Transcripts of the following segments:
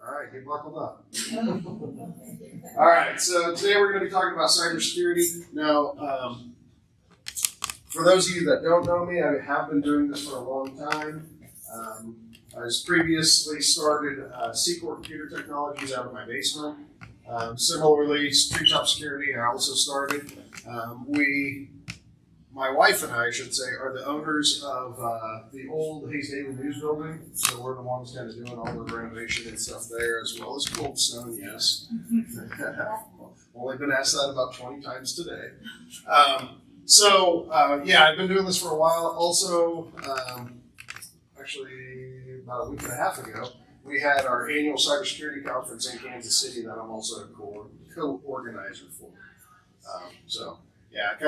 All right, get buckled up. All right, so today we're going to be talking about cybersecurity. Now, for those of you that don't know me, I have been doing this for a long time. I was previously started Secor Computer Technologies out of my basement. Similarly, TreeTop Security I also started. My wife and I should say, are the owners of the old Hayes Daily News building. So we're the ones kind of doing all the renovation and stuff there, as well as Cold Stone, yes. Only been asked that about 20 times today. Yeah, I've been doing this for a while. Also, actually about a week and a half ago, we had our annual cybersecurity conference in Kansas City that I'm also a co-organizer for. Yeah, I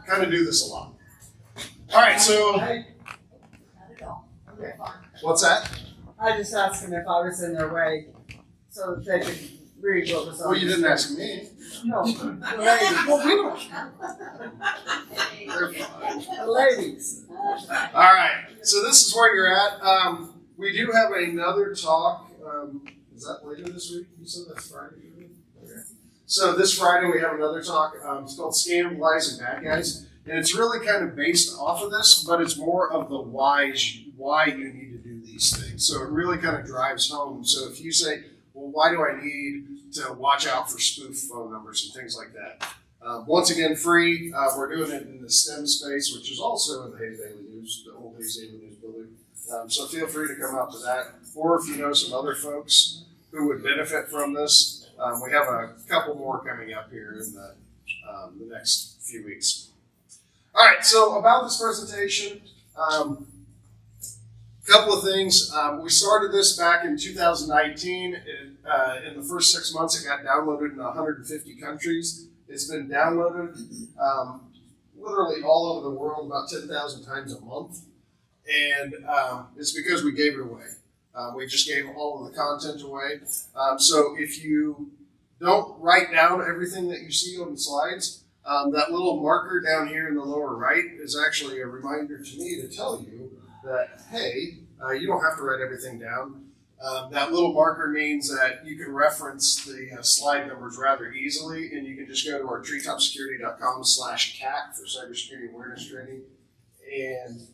kind of do this a lot. All right, so what's that? I just asked them if I was in their way so that they could read what was on. Well, you didn't ask me. No, the ladies. Well, we don't. They're fine. The ladies. All right, so this is where you're at. We do have another talk. Is that later this week? You said that's Friday. Okay. So this Friday we have another talk. It's called Scam, Lies, and Bad Guys. And it's really kind of based off of this, but it's more of the why you need to do these things. So it really kind of drives home. So if you say, well, why do I need to watch out for spoof phone numbers and things like that? Once again, free. We're doing it in the STEM space, which is also in the Hayes Daily News, the old Hayes Daily News building. So feel free to come out to that. Or if you know some other folks who would benefit from this, we have a couple more coming up here in the next few weeks. All right, so about this presentation, a couple of things. We started this back in 2019. In the first 6 months, it got downloaded in 150 countries. It's been downloaded literally all over the world about 10,000 times a month. And it's because we gave it away. We just gave all of the content away. So if you don't write down everything that you see on the slides, that little marker down here in the lower right is actually a reminder to me to tell you that, hey, you don't have to write everything down. That little marker means that you can reference the slide numbers rather easily, and you can just go to our treetopsecurity.com/CAT for cybersecurity awareness training, and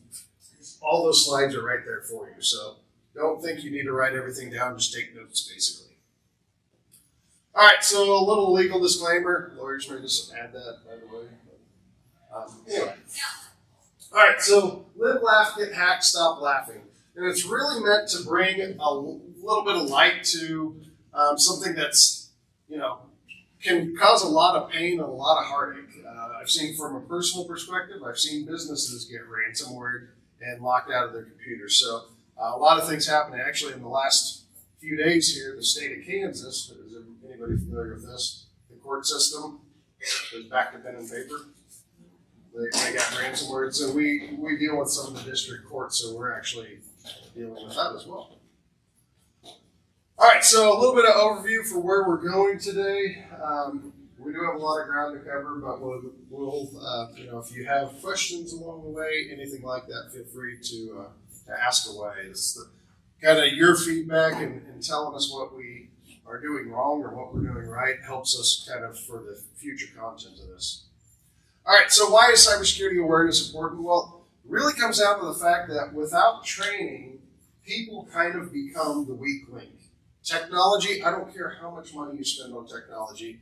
all those slides are right there for you. So don't think you need to write everything down, just take notes basically. All right, so a little legal disclaimer. Lawyers may just add that, by the way. Anyway. All right, so live, laugh, get hacked, stop laughing. And it's really meant to bring a little bit of light to something that's, can cause a lot of pain and a lot of heartache. I've seen from a personal perspective, I've seen businesses get ransomware and locked out of their computers. So a lot of things happening. Actually, in the last few days here, the state of Kansas, is anybody familiar with this? The court system goes back to pen and paper. They got ransomware. So we deal with some of the district courts, so we're actually dealing with that as well. All right, so a little bit of overview for where we're going today. We do have a lot of ground to cover, but we'll if you have questions along the way, anything like that, feel free to ask away. It's kind of your feedback and telling us what we are doing wrong or what we're doing right helps us kind of for the future content of this. All right, so why is cybersecurity awareness important? Well, it really comes down to the fact that without training, people kind of become the weak link. Technology, I don't care how much money you spend on technology,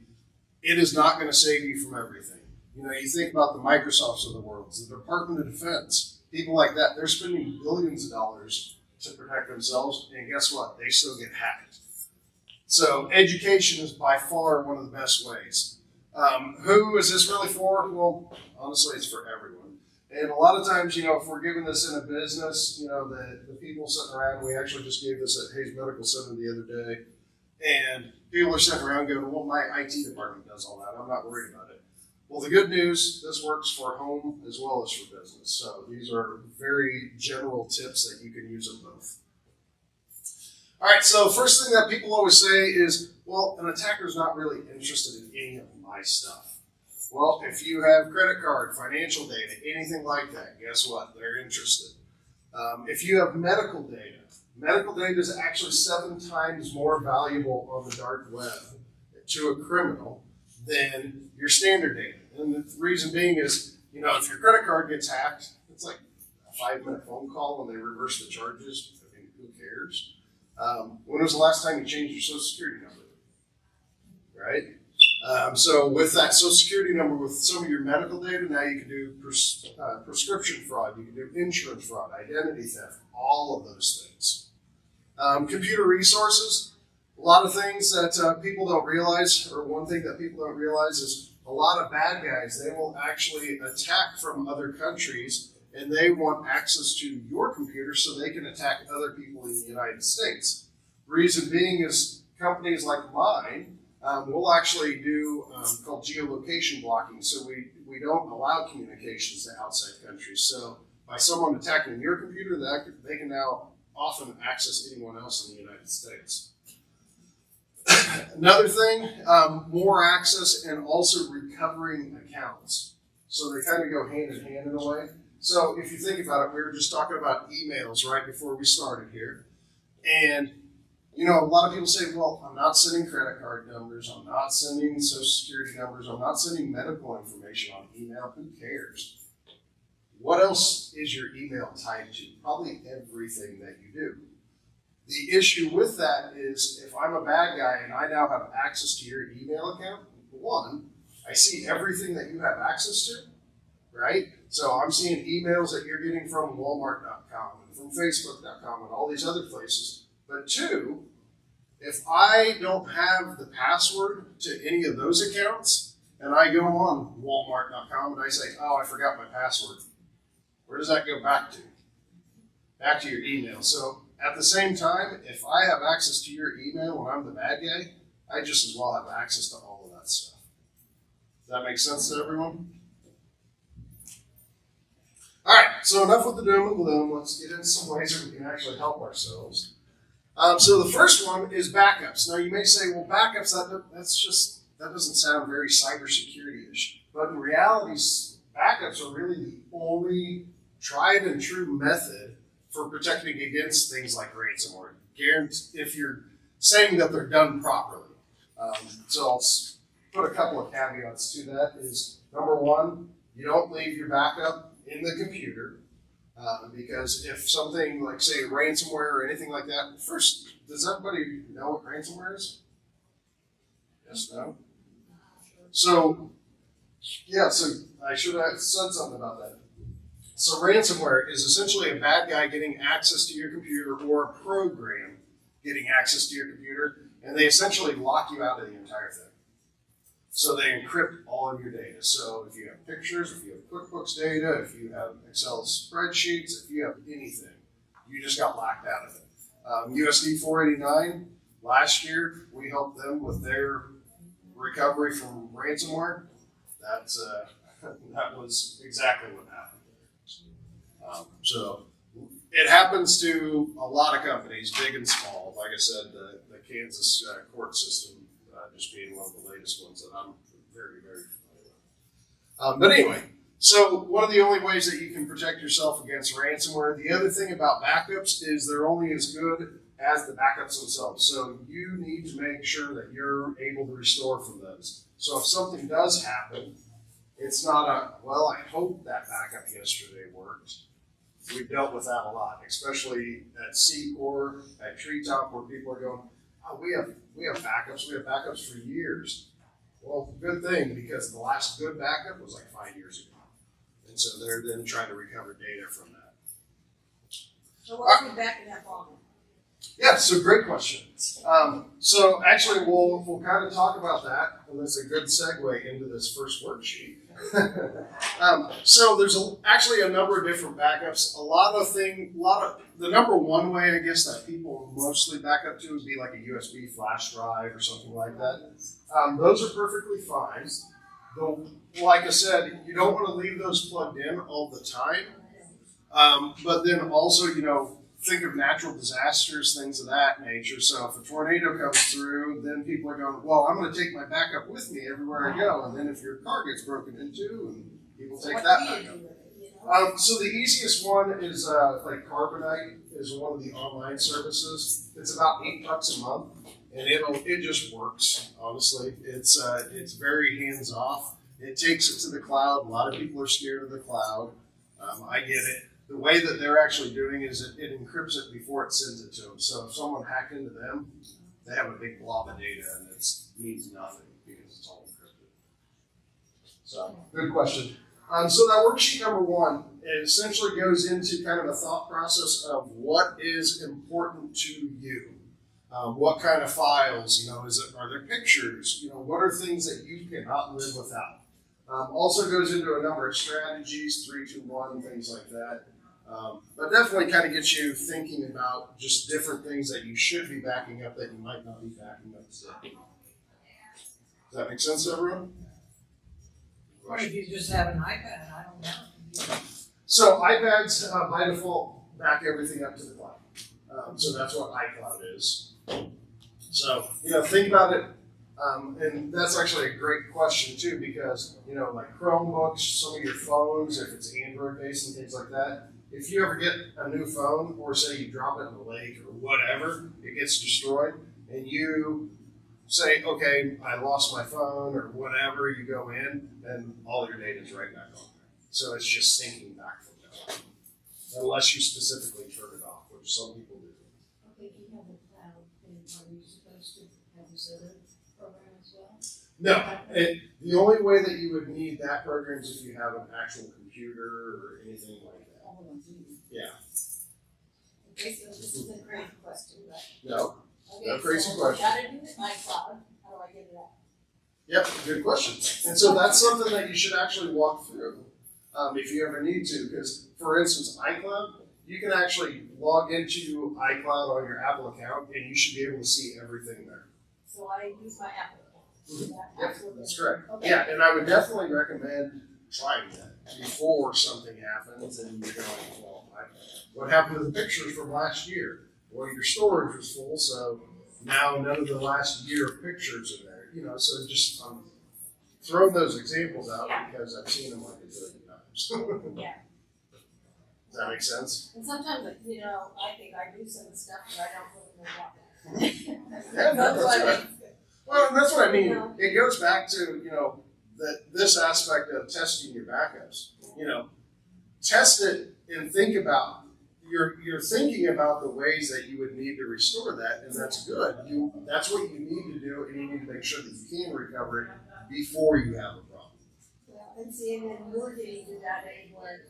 it is not going to save you from everything. You think about the Microsofts of the world, the Department of Defense, people like that, they're spending billions of dollars to protect themselves, and guess what? They still get hacked. So education is by far one of the best ways. Who is this really for? Well, honestly, it's for everyone. And a lot of times, if we're giving this in a business, the people sitting around, we actually just gave this at Hayes Medical Center the other day, and people are sitting around going, well, my IT department does all that. I'm not worried about it. Well, the good news, this works for home as well as for business. So these are very general tips that you can use in both. All right, so first thing that people always say is, well, an attacker's not really interested in any of my stuff. Well, if you have credit card, financial data, anything like that, guess what? They're interested. If you have medical data, medical data is actually 7 times more valuable on the dark web to a criminal than your standard data. And the reason being is, you know, if your credit card gets hacked, it's like a 5-minute phone call and they reverse the charges. I mean, who cares? When was the last time you changed your social security number? Right? So with that social security number, with some of your medical data, now you can do prescription fraud, you can do insurance fraud, identity theft, all of those things. Computer resources, a lot of things that people don't realize, or one thing that people don't realize is a lot of bad guys, they will actually attack from other countries and they want access to your computer so they can attack other people in the United States. Reason being is companies like mine, we'll actually do called geolocation blocking, so we don't allow communications to outside countries. So by someone attacking your computer, they can now often access anyone else in the United States. Another thing, more access and also recovering accounts. So they kind of go hand in hand in a way. So if you think about it, we were just talking about emails right before we started here. And you know, a lot of people say, well, I'm not sending credit card numbers, I'm not sending social security numbers, I'm not sending medical information on email, who cares? What else is your email tied to? Probably everything that you do. The issue with that is if I'm a bad guy and I now have access to your email account, one, I see everything that you have access to, right? So I'm seeing emails that you're getting from Walmart.com and from Facebook.com and all these other places. But two, if I don't have the password to any of those accounts and I go on Walmart.com and I say, oh, I forgot my password, where does that go back to? Back to your email. So at the same time, if I have access to your email when I'm the bad guy, I just as well have access to all of that stuff. Does that make sense to everyone? All right, so enough with the doom and gloom. Let's get into some ways that we can actually help ourselves. So the first one is backups. Now you may say, well, backups, that doesn't sound very cybersecurity-ish. But in reality, backups are really the only tried and true method for protecting against things like ransomware. If you're saying that they're done properly. So I'll put a couple of caveats to that is, number one, you don't leave your backup in the computer. Because if something like, say, ransomware or anything like that, first, does everybody know what ransomware is? Yes, no? So, yeah, so I should have said something about that. So ransomware is essentially a bad guy getting access to your computer or a program getting access to your computer, and they essentially lock you out of the entire thing. So they encrypt all of your data. So if you have pictures, if you have QuickBooks data, if you have Excel spreadsheets, if you have anything, you just got locked out of it. USD 489, last year we helped them with their recovery from ransomware. That was exactly what happened. So it happens to a lot of companies, big and small. Like I said, the Kansas court system just being one of the latest ones that I'm very, very familiar with. But anyway, so one of the only ways that you can protect yourself against ransomware, the other thing about backups is they're only as good as the backups themselves. So you need to make sure that you're able to restore from those. So if something does happen, it's not well, I hope that backup yesterday worked. We've dealt with that a lot, especially at C-Core, at TreeTop, where people are going, oh, we have backups for years. Well, good thing, because the last good backup was like 5 years ago. And so they're then trying to recover data from that. So what's been backing that long? Yeah, so great question. So actually we'll kind of talk about that, and that's a good segue into this first worksheet. So there's actually a number of different backups. The number one way, I guess, that people mostly back up to would be like a USB flash drive or something like that. Those are perfectly fine. Though, like I said, you don't want to leave those plugged in all the time. But then also, think of natural disasters, things of that nature. So if a tornado comes through, then people are going, well, I'm going to take my backup with me everywhere I go. And then if your car gets broken into, and people take that backup. So the easiest one is like Carbonite is one of the online services. It's about $8 a month, and it just works. Honestly, it's very hands off. It takes it to the cloud. A lot of people are scared of the cloud. I get it. The way that they're actually doing it is it encrypts it before it sends it to them. So if someone hacked into them, they have a big blob of data, and it means nothing because it's all encrypted. So, good question. So that worksheet number 1, it essentially goes into kind of a thought process of what is important to you. What kind of files, are there pictures? What are things that you cannot live without? Also goes into a number of strategies, 3, 2, 1, things like that. But definitely kind of gets you thinking about just different things that you should be backing up that you might not be backing up today. Does that make sense to everyone? What if you just have an iPad? I don't know. So iPads by default back everything up to the cloud. So that's what iCloud is. So think about it, and that's actually a great question too, because like Chromebooks, some of your phones, if it's Android based and things like that. If you ever get a new phone, or say you drop it in the lake or whatever, it gets destroyed, and you say, okay, I lost my phone or whatever, you go in, and all your data is right back on there. So it's just syncing back from there. Unless you specifically turn it off, which some people do. Okay, if you have a cloud, then are you supposed to have this other program as well? No, the only way that you would need that program is if you have an actual computer or anything like that. Yeah. Okay, so this is a crazy question, right? No. Okay, No crazy so question. I gotta do it my cloud. How do I get it out? Yep, good question. And so that's something that you should actually walk through if you ever need to. Because, for instance, iCloud, you can actually log into iCloud on your Apple account, and you should be able to see everything there. So I use my Apple account. Yep, that's correct. Okay. Yeah, and I would definitely recommend trying that before something happens and you're going, well, what happened to the pictures from last year? Well, your storage was full, so now none of the last year pictures are there. So just throwing those examples out because I've seen them like a zillion times. Yeah. Does that make sense? And sometimes, I think I do some stuff, but I don't really know what. Yeah, that's right. Well, and that's what I mean. Yeah. It goes back to, this aspect of testing your backups. Test it and think about, you're thinking about the ways that you would need to restore that, and that's good. That's what you need to do, and you need to make sure that you can recover it before you have a problem. Yeah, and see, and then you're getting to that age where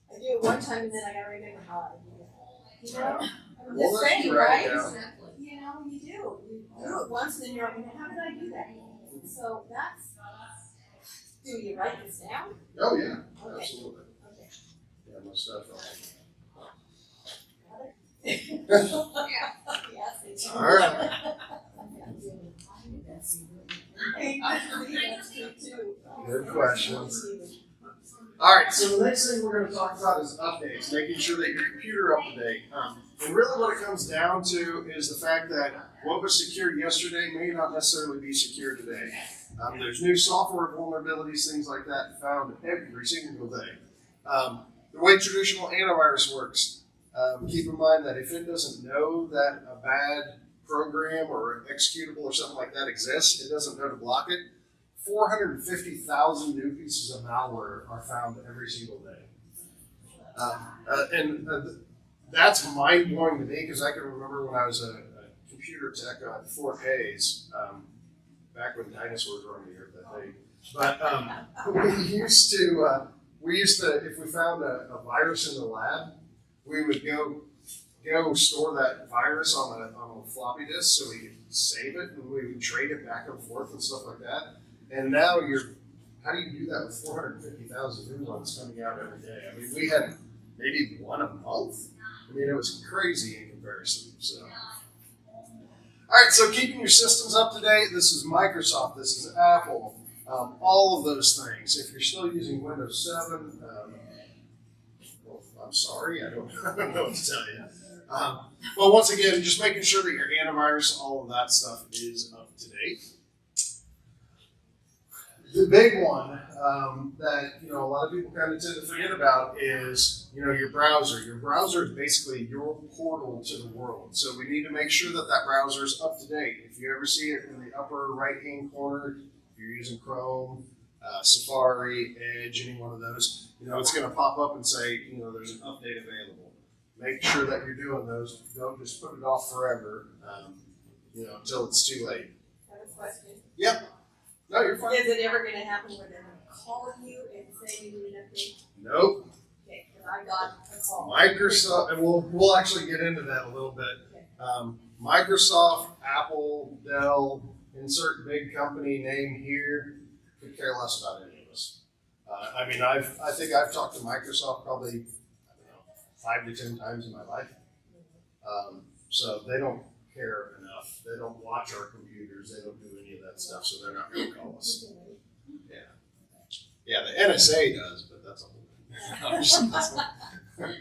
I do it one time and then I gotta remember how I do it. I'm Well, just that's saying, right, right? yeah. You do. You do it once, and then you're like, how did I do that? So that's. Do you write this down? Oh yeah, Okay. absolutely. Okay. Yeah, most definitely. Yes. All right. Good questions. All right, so the next thing we're going to talk about is updates, making sure that your computer up to date. And really what it comes down to is the fact that what was secured yesterday may not necessarily be secure today. There's new software vulnerabilities, things like that, found every single day. The way traditional antivirus works, keep in mind that if it doesn't know that a bad program or executable or something like that exists, it doesn't know to block it. 450,000 new pieces of malware are found every single day. That's mind-blowing to me because I can remember when I was a computer tech on Fort Hayes, back when dinosaurs were on the earth, I think. But we used to, if we found a virus in the lab, we would go store that virus on a floppy disk so we could save it, and we would trade it back and forth and stuff like that. And now how do you do that with 450,000 new ones coming out every day? I mean, we had maybe one a month. I mean, it was crazy in comparison. So, all right. So keeping your systems up to date. This is Microsoft. This is Apple. All of those things. If you're still using Windows 7, well, I'm sorry. I don't know what to tell you. But once again, just making sure that your antivirus, all of that stuff is up to date. The big one that a lot of people kind of tend to forget about is your browser. Your browser is basically your portal to the world. So we need to make sure that that browser is up to date. If you ever see it in the upper right hand corner, if you're using Chrome, Safari, Edge, any one of those, it's going to pop up and say there's an update available. Make sure that you're doing those. Don't just put it off forever until it's too late. I have a question. Yep. No, you're fine. Is it ever gonna happen where they're calling you and saying you need an update? Nope. Okay, because I got a call. Microsoft, and we'll actually get into that a little bit. Microsoft, Apple, Dell, insert big company name here, could care less about any of us. I think I've talked to Microsoft probably 5 to 10 times in my life. So they don't care enough. They don't watch our computers. They don't do any of that stuff, so they're not going to call us. Yeah, the NSA does, but that's a whole thing.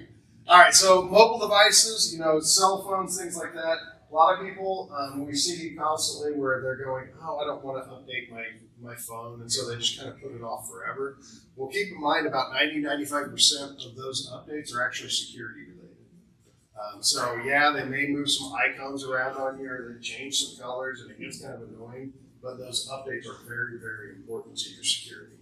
All right, so mobile devices, cell phones, things like that. A lot of people, we see constantly where they're going, I don't want to update my phone, and so they just kind of put it off forever. Well, keep in mind about 90-95% of those updates are actually security related. They may move some icons around on you, or they change some colors, and it gets kind of annoying, but those updates are very, very important to your security.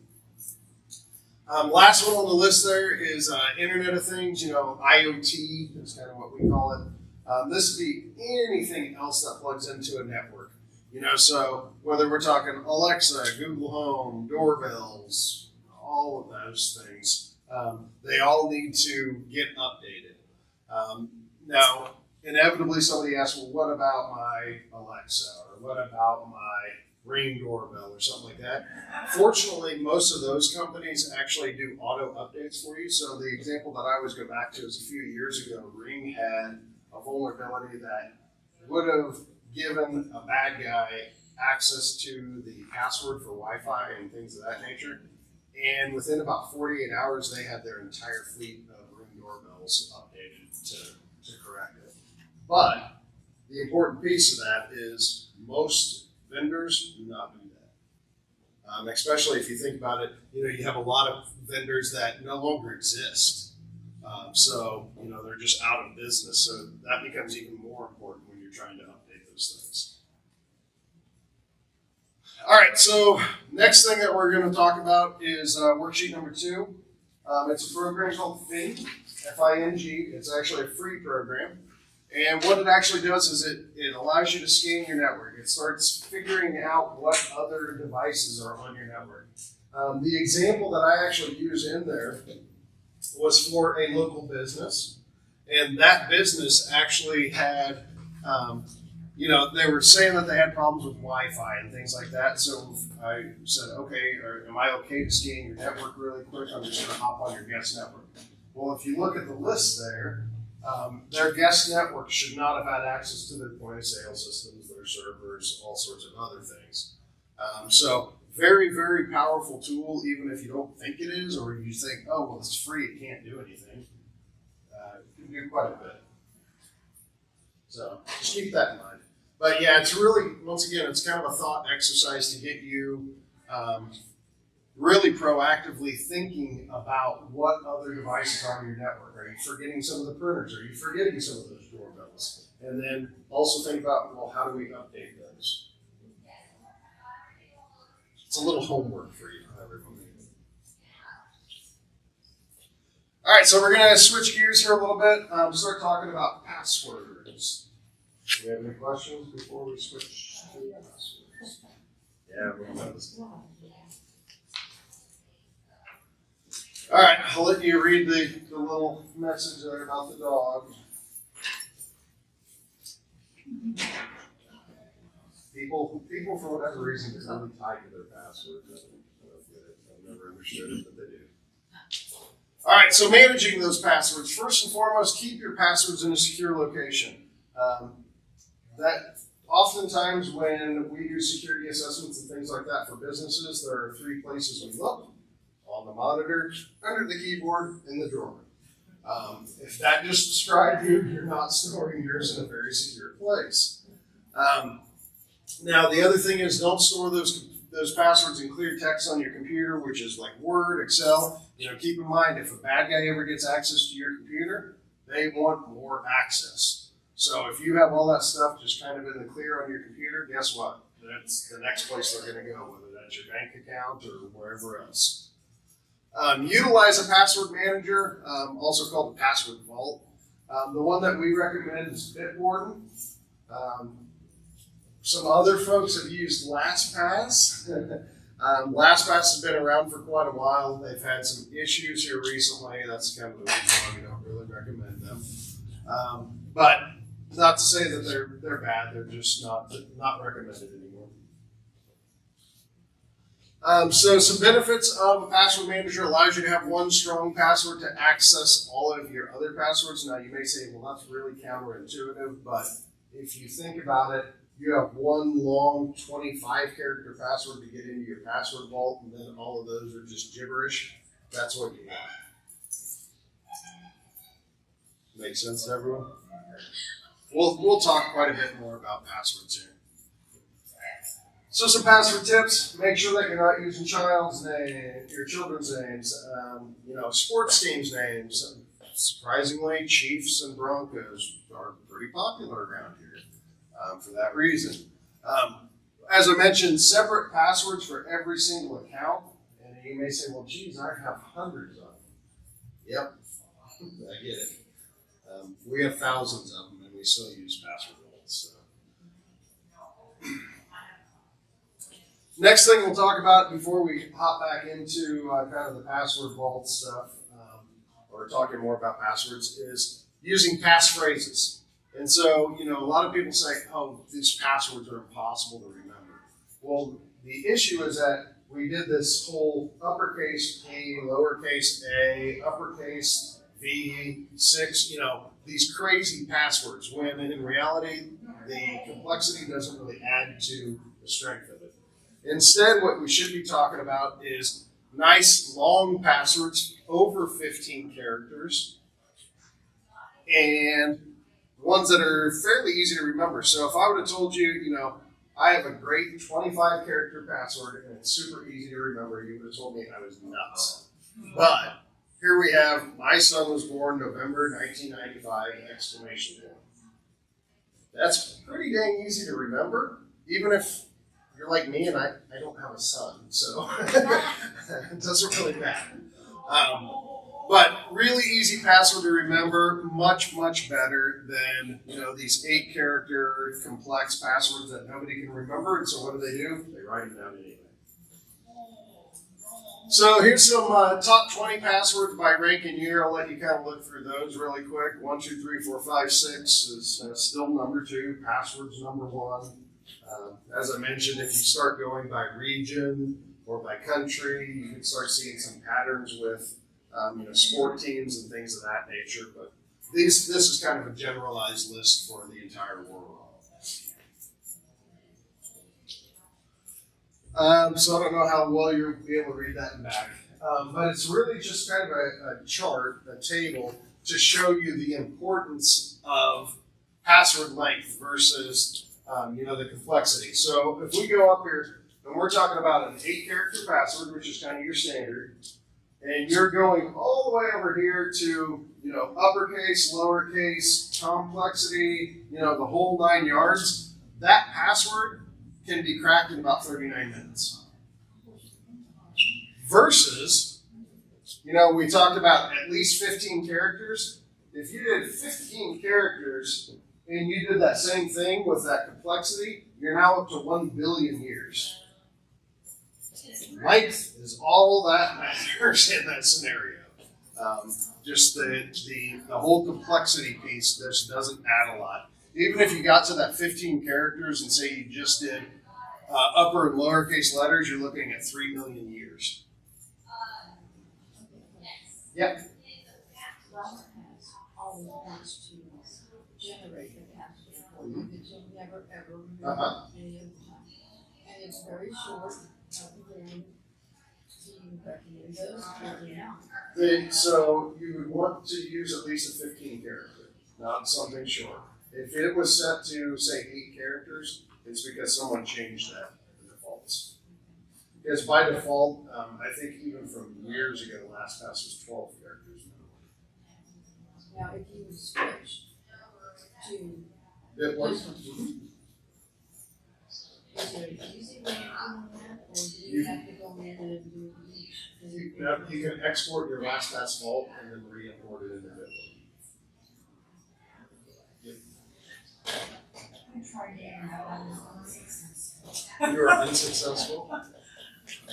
Last one on the list there is Internet of Things, IoT is kind of what we call it. This would be anything else that plugs into a network. So whether we're talking Alexa, Google Home, doorbells, all of those things, they all need to get updated. Now, inevitably somebody asks, well, what about my Alexa, or what about my Ring doorbell, or something like that? Fortunately, most of those companies actually do auto updates for you. So the example that I always go back to is a few years ago, Ring had a vulnerability that would have given a bad guy access to the password for Wi-Fi and things of that nature. And within about 48 hours, they had their entire fleet of Ring doorbells updated to correct it. But the important piece of that is most vendors do not do that. Especially if you think about it, you have a lot of vendors that no longer exist. They're just out of business. So that becomes even more important when you're trying to update those things. All right, so next thing that we're going to talk about is worksheet number 2. It's a program called Fing, F-I-N-G. It's actually a free program. And what it actually does is it allows you to scan your network. It starts figuring out what other devices are on your network. The example that I actually use in there was for a local business. And that business actually had, they were saying that they had problems with Wi-Fi and things like that. So I said, okay, am I okay to scan your network really quick? I'm just going to hop on your guest network. Well, if you look at the list there, their guest network should not have had access to their point of sale systems, their servers, all sorts of other things. Very, very powerful tool, even if you don't think it is, or you think, oh, well, it's free, it can't do anything. It can do quite a bit. So just keep that in mind. But yeah, it's really, once again, it's kind of a thought exercise to get you really proactively thinking about what other devices are on your network. Are you forgetting some of the printers? Are you forgetting some of those doorbells? And then also think about, well, how do we update those? It's a little homework for you, everyone. All right, so we're going to switch gears here a little bit. Start talking about passwords. Do we have any questions before we switch to passwords? Yeah, everyone knows. All right, I'll let you read the little message there about the dog. People for whatever reason, is really tied to their passwords. I don't get it. I've never understood it, but they do. All right, so managing those passwords. First and foremost, keep your passwords in a secure location. That oftentimes when we do security assessments and things like that for businesses, there are 3 places we look: on the monitor, under the keyboard, in the drawer. If that just described you, you're not storing yours in a very secure place. Now, the other thing is, don't store those those passwords in clear text on your computer, which is like Word, Excel. Keep in mind, if a bad guy ever gets access to your computer, they want more access. So if you have all that stuff just kind of in the clear on your computer, guess what? That's the next place they're going to go, whether that's your bank account or wherever else. Utilize a password manager, also called the password vault. The one that we recommend is Bitwarden. Some other folks have used LastPass. LastPass has been around for quite a while. They've had some issues here recently. That's kind of the reason why we don't really recommend them. But not to say that they're bad. They're just not recommended anymore. So some benefits of a password manager: allows you to have one strong password to access all of your other passwords. Now you may say, well, that's really counterintuitive, but if you think about it, you have one long 25-character password to get into your password vault, and then all of those are just gibberish. That's what you want. Make sense to everyone? We'll talk quite a bit more about passwords here. So some password tips: make sure that you're not using your children's names, sports teams' names. Surprisingly, Chiefs and Broncos are pretty popular around here for that reason. As I mentioned, separate passwords for every single account. And you may say, well, geez, I have hundreds of them. Yep, I get it. We have thousands of them, and we still use password vaults. So. Next thing we'll talk about before we hop back into kind of the password vault stuff, or talking more about passwords, is using passphrases. And so, a lot of people say, oh, these passwords are impossible to remember. Well, the issue is that we did this whole uppercase P, lowercase a, uppercase V, 6, these crazy passwords, when in reality, the complexity doesn't really add to the strength of it. Instead, what we should be talking about is nice long passwords over 15 characters and ones that are fairly easy to remember. So if I would have told you, I have a great 25-character password and it's super easy to remember, you would have told me I was nuts. But here we have, my son was born November 1995, exclamation point. That's pretty dang easy to remember, even if you're like me and I don't have a son, so it doesn't really matter. But really easy password to remember, much, much better than, these 8-character complex passwords that nobody can remember. And so what do? They write them down anyway. So here's some top 20 passwords by rank and year. I'll let you kind of look through those really quick. 1, 2, 3, 4, 5, 6 is still number 2. Passwords number 1. As I mentioned, if you start going by region or by country, you can start seeing some patterns with sport teams and things of that nature. But this is kind of a generalized list for the entire world. So I don't know how well you'll be able to read that in back. But it's really just kind of a chart, a table, to show you the importance of password length versus the complexity. So if we go up here and we're talking about an 8-character password, which is kind of your standard, and you're going all the way over here to uppercase, lowercase, complexity, the whole 9 yards, that password can be cracked in about 39 minutes. Versus, we talked about at least 15 characters. If you did 15 characters and you did that same thing with that complexity, you're now up to 1 billion years. Length is all that matters in that scenario. Just the whole complexity piece just doesn't add a lot. Even if you got to that 15 characters and say you just did upper and lowercase letters, you're looking at 3 million years. Yep. Always wants to generate the password for you that you'll never ever remember any of the time. And it's very short, and do you recommend those or not? So you would want to use at least a 15 character, not something short. If it was set to, say, 8 characters, it's because someone changed that in defaults. Yes, by default, I think even from years ago, LastPass was 12 characters now. Now, if you switch to, It was. is there an easy way of doing that, or do you have to go in and do each? You can export your LastPass vault and then re-import it into Bitwarden. I tried getting that one, it was unsuccessful. You were unsuccessful?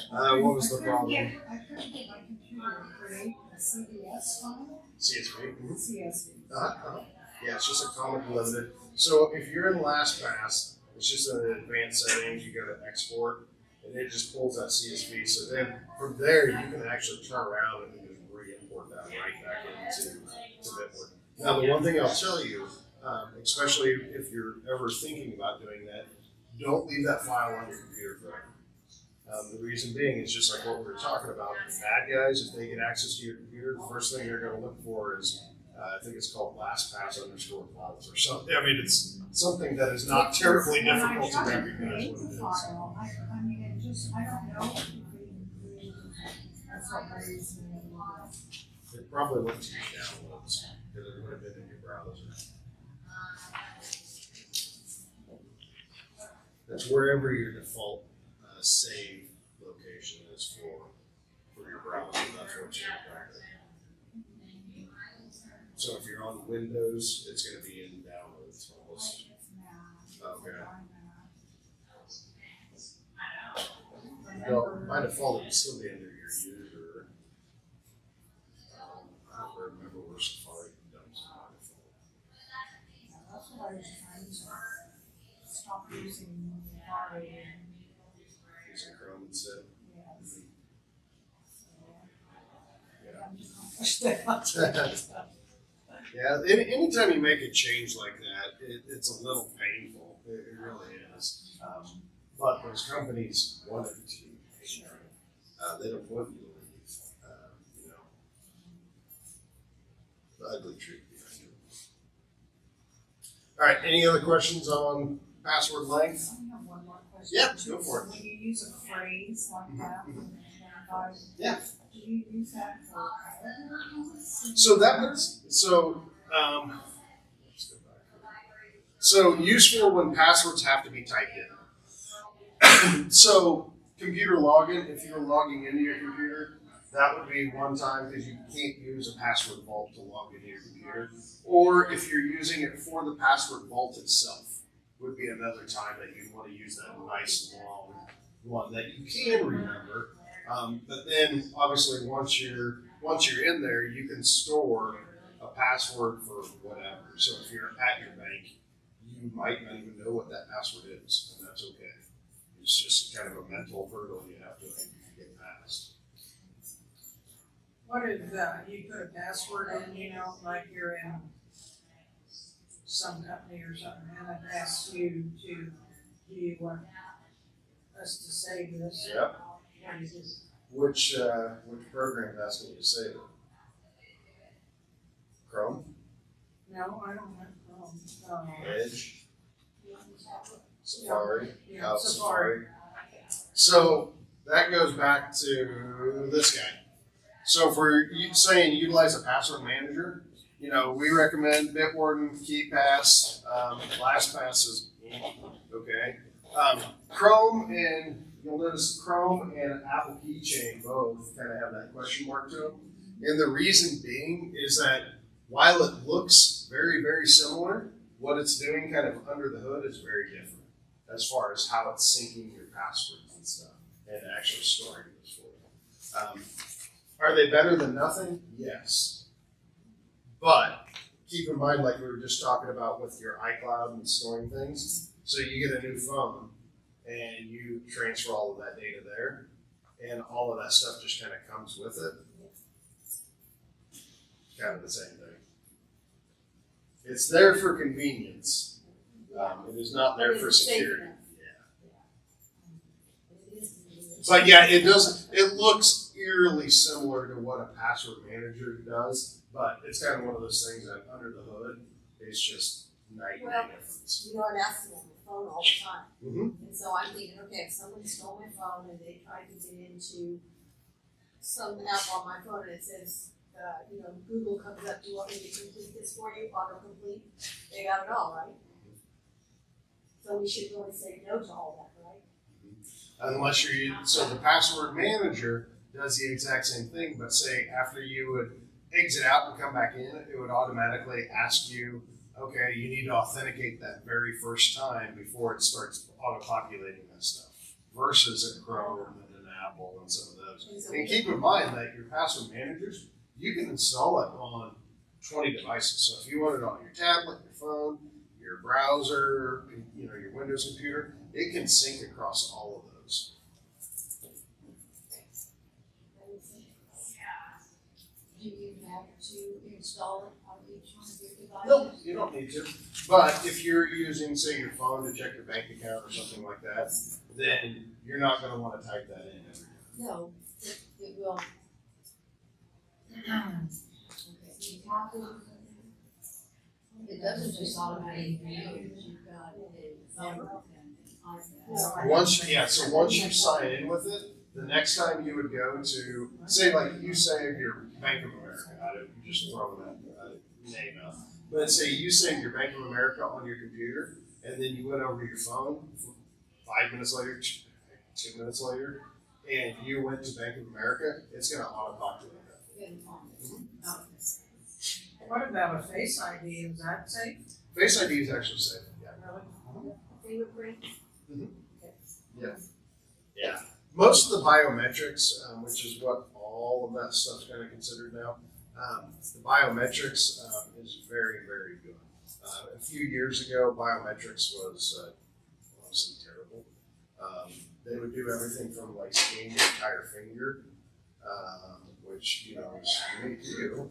What was the problem? I couldn't get my computer to create a CSV file. CSV? CSV. Yeah, it's just a comment limited. So if you're in LastPass, it's just an advanced settings, you go to export, and it just pulls that CSV. So then from there, you can actually turn around and just re-import that right back into Bitwarden. Now, the one thing I'll tell you, especially if you're ever thinking about doing that, don't leave that file on your computer forever. The reason being is just like what we were talking about. Bad guys, if they get access to your computer, the first thing they're going to look for is, I think it's called LastPass_vault or something. I mean, it's something that is not terribly difficult to recognize what it is. File, I mean, it just, I don't know if you can create, that's what raised me a lot. It probably went to your downloads because it would have been in your browser. That's wherever your default save location is for your browser. That's what you're doing. So if you're on Windows, it's going to be in downloads almost. Okay. Well, by default, it would still be under your user. I don't remember where Safari dumps it by default. That's what I was trying to stop using Safari and, Using Chrome instead. yes. Yeah. Yeah, anytime you make a change like that, it's a little painful. It really is. But those companies want it to be painful. They don't want you to leave. You know, the ugly truth behind it. All right. Any other questions on password length? I have one more question. Yeah, go for it. When you use a phrase like that, Yeah. do you use that for So that was let's go back. So useful when passwords have to be typed in. So computer login, if you're logging into your computer, that would be one time because you can't use a password vault to log into your computer. Or if you're using it for the password vault itself, would be another time that you want to use that nice long one that you can remember. But then obviously once you're in there, you can store a password for whatever. So if you're at your bank, you might not even know what that password is, and that's okay. It's just kind of a mental hurdle you have to get past. What if you put a password in, you know, like you're in some company or something, and it asks you to, do you want us to save this? Yep. What is it? Which program is asking you to save it? Chrome? No, I don't have Chrome. Edge? Safari? Yeah, Oh, Safari. So that goes back to this guy. So for saying utilize a password manager, you know, we recommend Bitwarden, KeyPass, LastPass is okay. Chrome and you'll notice Chrome and Apple Keychain both kind of have that question mark to them. And the reason being is that while it looks very, very similar, what it's doing kind of under the hood is very different as far as how it's syncing your passwords and stuff and actually storing those for you. Are they better than nothing? Yes. But keep in mind, like we were just talking about with your iCloud and storing things, so you get a new phone and you transfer all of that data there, and all of that stuff just kind of comes with it. Kind of the same thing. It's there for convenience. It is not there for security. But yeah, it doesn't. It looks eerily similar to what a password manager does, but it's kind of one of those things that under the hood, it's just night and day difference. You know, I'm asking them phone all the time. Mm-hmm. And so I'm thinking, okay, if someone stole my phone and they tried to get into some app on my phone and it says, Google comes up, do you want me to complete this for you, autocomplete? They got it all, right? So we should really say no to all that, right? Unless you're using, so the password manager does the exact same thing, but say after you would exit out and come back in, it would automatically ask you, okay, you need to authenticate that very first time before it starts auto-populating that stuff, versus a Chrome and an Apple and some of those. And keep in mind that your password managers, you can install it on 20 devices. So if you want it on your tablet, your phone, your browser, your Windows computer, it can sync across all of those. Do you have to install it on each one of your devices? No, you don't need to. But if you're using, say, your phone to check your bank account or something like that, then you're not going to want to type that in every time. No, it will. Okay, you have to. It doesn't just automatically use, you've got a number and Once you sign in with it, the next time you would go to, say, like you save your Bank of America, I'm just throwing that name out. But say you saved your Bank of America on your computer, and then you went over to your phone 5 minutes later, 2 minutes later, and you went to Bank of America, it's going to auto-populate that. What about a Face ID, is that safe? Face ID is actually safe. Yeah. Really? Fingerprint? Yeah. Most of the biometrics, which is what all of that stuff's kind of considered now, the biometrics is very, very good. A few years ago, biometrics was honestly terrible. They would do everything from like scan your entire finger, which is unique to you.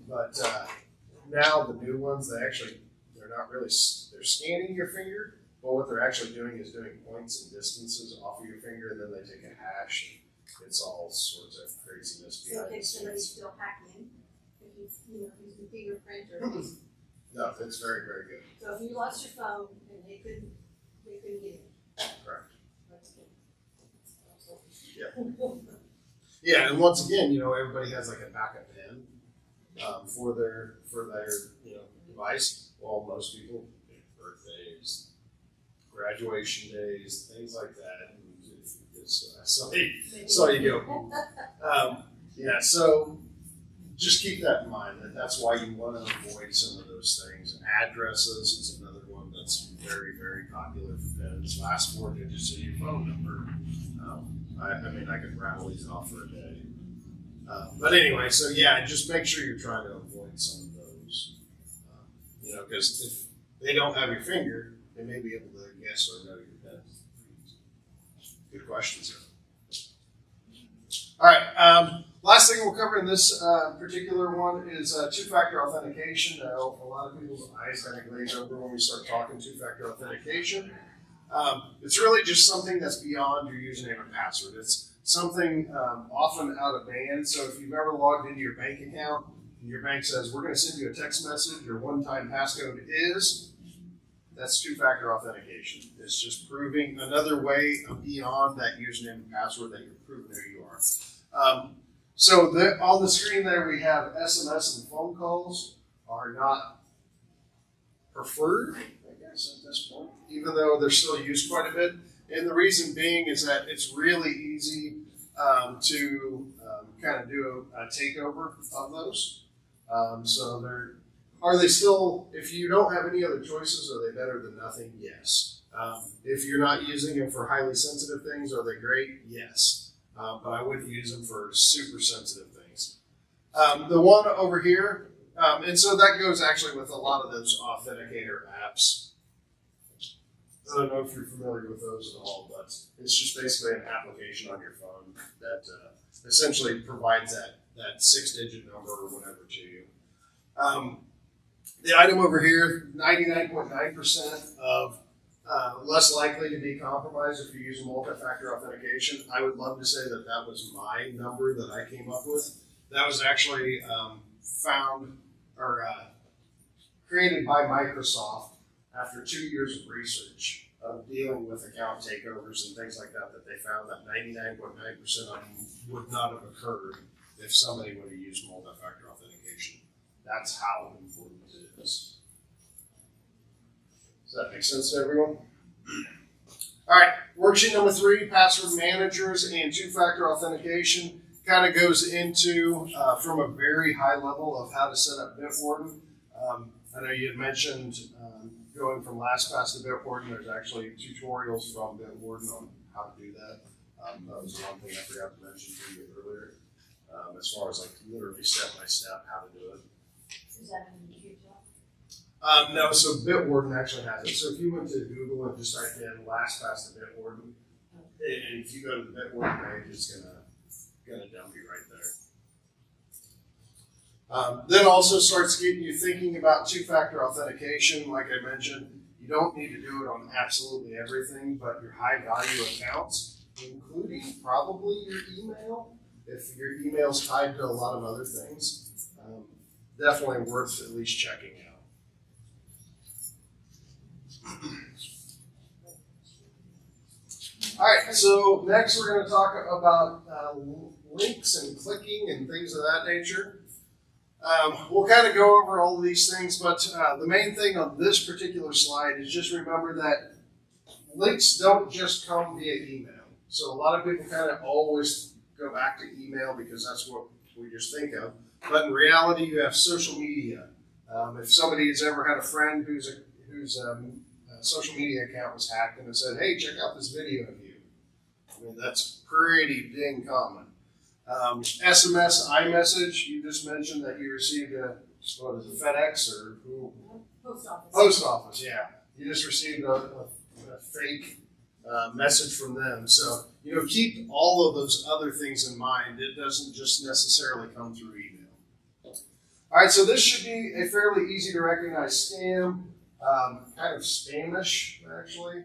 But now the new ones, they're not really, they're scanning your finger, but what they're actually doing is doing points and distances off of your finger, and then they take a hash, and it's all sorts of craziness So behind can the somebody scenes. still hack in? If you use the fingerprint or, No, it's very, very good. so if you lost your phone and they couldn't get it. Correct. That's good. Yeah, and once again, everybody has like a backup pen for their device. Well, most people, birthdays, graduation days, things like that. So you go. So just keep that in mind. That's why you want to avoid some of those things. Addresses is another one that's very, very popular for pens. Last 4 digits of your phone number. I could rattle these off for a day. But anyway, so yeah, just make sure you're trying to avoid some of those. Because if they don't have your finger, they may be able to guess or know your pen. Good questions. All right. Last thing we'll cover in this particular one is two-factor authentication. Now, a lot of people's eyes kind of glaze over when we start talking two-factor authentication. It's really just something that's beyond your username and password. It's something often out of band. So if you've ever logged into your bank account and your bank says, we're going to send you a text message, your one-time passcode is, that's two-factor authentication. It's just proving another way beyond that username and password that you're proving who you are. So on the screen there we have SMS and phone calls are not preferred, I guess, at this point, even though they're still used quite a bit. And the reason being is that it's really easy to kind of do a takeover of those. So are they still, if you don't have any other choices, are they better than nothing? Yes. If you're not using them for highly sensitive things, are they great? Yes. But I wouldn't use them for super sensitive things. The one over here, and so that goes actually with a lot of those authenticator apps. I don't know if you're familiar with those at all, but it's just basically an application on your phone that essentially provides that 6-digit number or whatever to you. The item over here, 99.9% of less likely to be compromised if you use multi-factor authentication. I would love to say that was my number that I came up with. That was actually found or created by Microsoft after 2 years of research of dealing with account takeovers and things like that, that they found that 99.9% of them would not have occurred if somebody would have used multi-factor authentication. That's how important it is. Does that make sense to everyone? All right, worksheet number 3, password managers and two-factor authentication, kind of goes into from a very high level of how to set up Bitwarden. I know you had mentioned going from LastPass to Bitwarden. There's actually tutorials from Bitwarden on how to do that. That was one thing I forgot to mention to you earlier, as far as like literally step by step how to do it. Is that in the TreeTop? No, so Bitwarden actually has it. So if you went to Google and just typed in LastPass to Bitwarden, and if you go to the Bitwarden page, it's gonna dump you right there. Then also starts getting you thinking about two-factor authentication. Like I mentioned, you don't need to do it on absolutely everything, but your high-value accounts, including probably your email, if your email's tied to a lot of other things, definitely worth at least checking out. All right, so next we're going to talk about links and clicking and things of that nature. We'll kind of go over all of these things, but the main thing on this particular slide is just remember that links don't just come via email. So a lot of people kind of always go back to email because that's what we just think of. But in reality, you have social media. If somebody has ever had a friend whose social media account was hacked and it said, hey, check out this video of you. I mean, that's pretty dang common. SMS, iMessage, you just mentioned that you received what is it, FedEx or who? Post office. Post office, yeah. You just received a fake message from them. So, keep all of those other things in mind. It doesn't just necessarily come through email. All right, so this should be a fairly easy to recognize scam, kind of spamish, actually.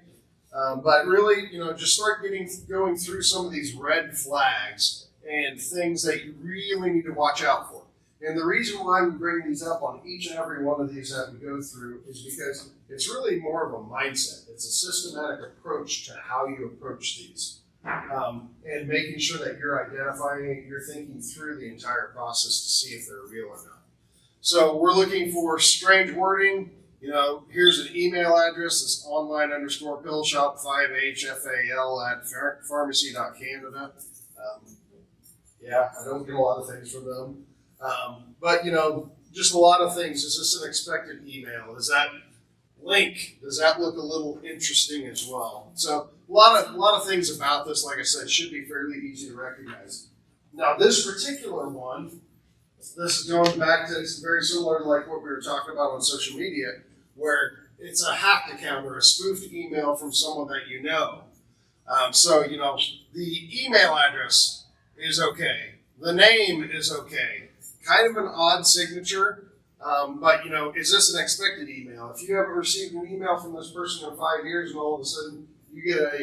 But really, just start going through some of these red flags and things that you really need to watch out for. And the reason why we bring these up on each and every one of these that we go through is because it's really more of a mindset. It's a systematic approach to how you approach these. And making sure that you're identifying it, you're thinking through the entire process to see if they're real or not. So we're looking for strange wording. Here's an email address, it's online_pillshop 5HFAL@pharmacy.canada. Yeah, I don't get a lot of things from them. But, just a lot of things. Is this an expected email? Is that link? Does that look a little interesting as well? So a lot of things about this, like I said, should be fairly easy to recognize. Now, this particular one, this is going back to, it's very similar to like what we were talking about on social media, where it's a hacked account or a spoofed email from someone that you know. So, the email address is okay. The name is okay. Kind of an odd signature, but is this an expected email? If you haven't received an email from this person in 5 years and all of a sudden you get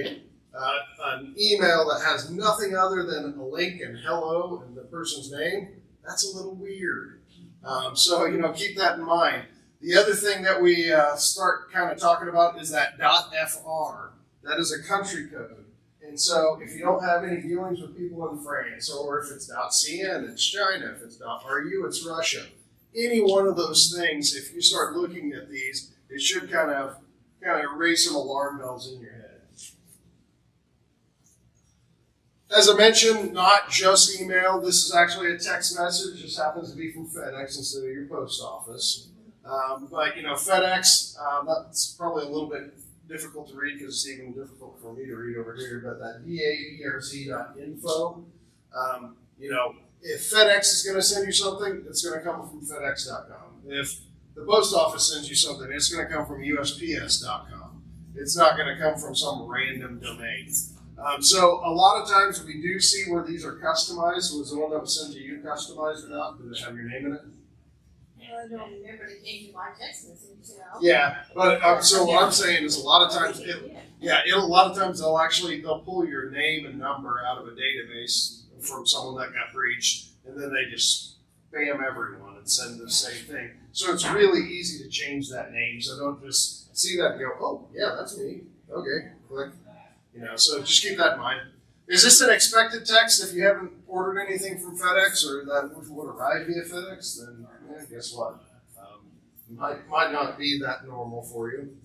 an email that has nothing other than a link and hello and the person's name, that's a little weird. So, keep that in mind. The other thing that we start kind of talking about is that .fr. That is a country code. And so if you don't have any dealings with people in France, or if it's .cn, it's China. If it's .ru, it's Russia. Any one of those things, if you start looking at these, it should kind of raise some alarm bells in your head. As I mentioned, not just email. This is actually a text message. This happens to be from FedEx instead of your post office. But FedEx, that's probably a little bit difficult to read because it's even difficult for me to read over here. But that daerz.info, if FedEx is going to send you something, it's going to come from FedEx.com. If the post office sends you something, it's going to come from USPS.com. It's not going to come from some random domain. So a lot of times we do see where these are customized. Was the one that was sent to you customized or not? Did it have your name in it? I don't remember the name of my text message, Yeah, but so what I'm saying is a lot of times, a lot of times they'll pull your name and number out of a database from someone that got breached, and then they just spam everyone and send the same thing. So it's really easy to change that name. So don't just see that and go, oh, yeah, that's me. Okay, click. So just keep that in mind. Is this an expected text? If you haven't ordered anything from FedEx or that would arrive via FedEx, then guess what? Might not be that normal for you.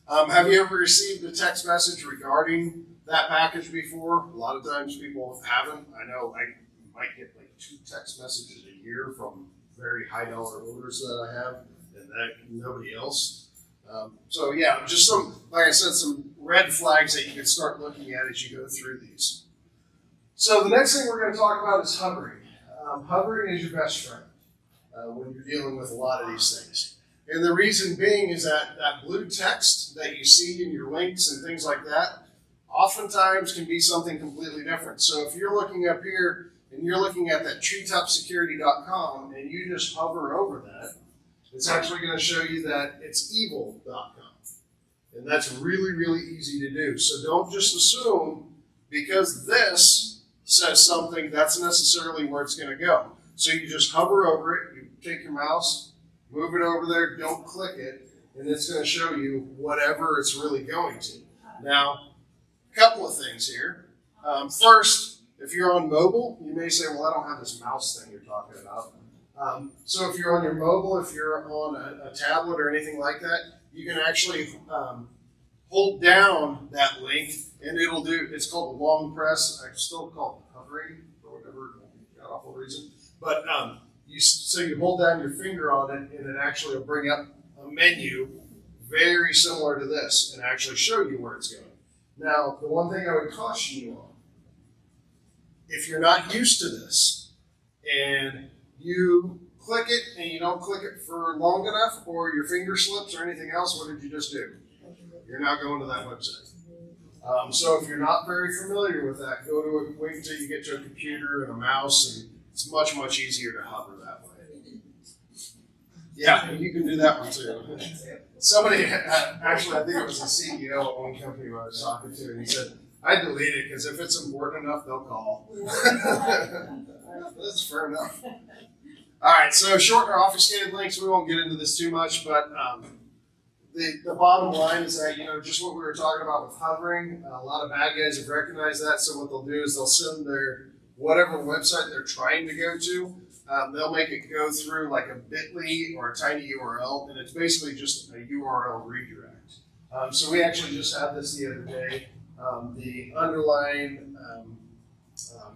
Have you ever received a text message regarding that package before? A lot of times people haven't. I know I might get like 2 text messages a year from very high dollar orders that I have, and that nobody else. So yeah, just some, like I said, some red flags that you can start looking at as you go through these. So the next thing we're going to talk about is hovering. Hovering is your best friend when you're dealing with a lot of these things. And the reason being is that blue text that you see in your links and things like that oftentimes can be something completely different. So if you're looking up here and you're looking at that TreeTopSecurity.com and you just hover over that, it's actually going to show you that it's evil.com. And that's really, really easy to do. So don't just assume because this says something, that's necessarily where it's going to go. So you just hover over it, you take your mouse, move it over there, don't click it, and it's going to show you whatever it's really going to. Now, a couple of things here. First, if you're on mobile, you may say, well, I don't have this mouse thing you're talking about. So if you're on your mobile, if you're on a tablet or anything like that, you can actually hold down that link and it'll do, it's called a long press. I still call it hovering for whatever awful reason. But so you hold down your finger on it and it actually will bring up a menu very similar to this and actually show you where it's going. Now, the one thing I would caution you on, if you're not used to this and you click it and you don't click it for long enough or your finger slips or anything else, what did you just do? You're now going to that website. So if you're not very familiar with that, wait until you get to a computer and a mouse, and it's much, much easier to hover that way. Yeah, you can do that one too. Somebody, actually, I think it was the CEO of one company I was talking to, and he said, I delete it because if it's important enough, they'll call. That's fair enough. All right, so short or obfuscated links, we won't get into this too much, but the bottom line is that, just what we were talking about with hovering, a lot of bad guys have recognized that, so what they'll do is they'll send their whatever website they're trying to go to, they'll make it go through like a bit.ly or a tiny URL, and it's basically just a URL redirect. So we actually just had this the other day. The underlying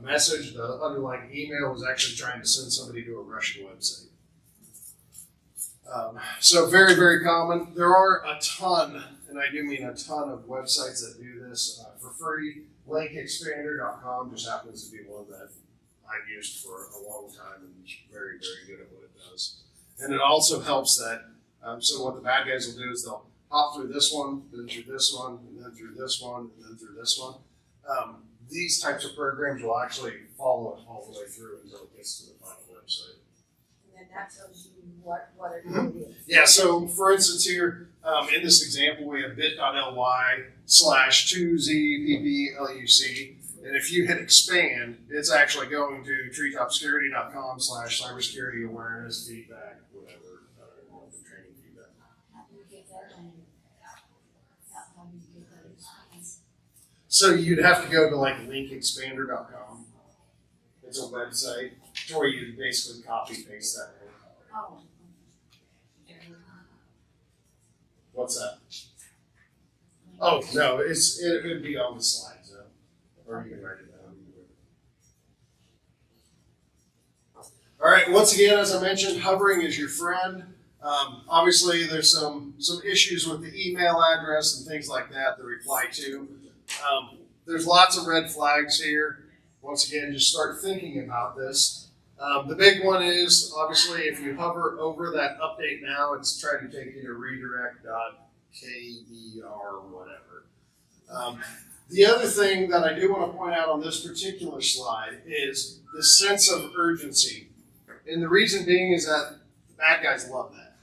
message, the underlying email was actually trying to send somebody to a Russian website. So very, very common. There are a ton, and I do mean a ton of websites that do this for free. Linkexpander.com just happens to be one that I've used for a long time and is very, very good at what it does. And it also helps that, so what the bad guys will do is they'll hop through this one, then through this one, and then through this one, and then through this one. These types of programs will actually follow it all the way through until it gets to the final website. And then that tells you what it really is. Yeah, so for instance here, in this example, we have bit.ly/2zpppluc, and if you hit expand, it's actually going to treetopsecurity.com/cybersecurity awareness feedback, whatever, the training feedback. How do you get that on? How do you get that experience? So you'd have to go to like linkexpander.com. It's a website where you basically copy paste that in. Oh. What's that? Oh no, it would be on the slides though, or you can write it down. All right. Once again, as I mentioned, hovering is your friend. Obviously, there's some issues with the email address and things like that. The reply to. There's lots of red flags here. Once again, just start thinking about this. The big one is, obviously, if you hover over that update now, it's trying to take you to redirect.kber whatever. The other thing that I do want to point out on this particular slide is the sense of urgency. And the reason being is that the bad guys love that.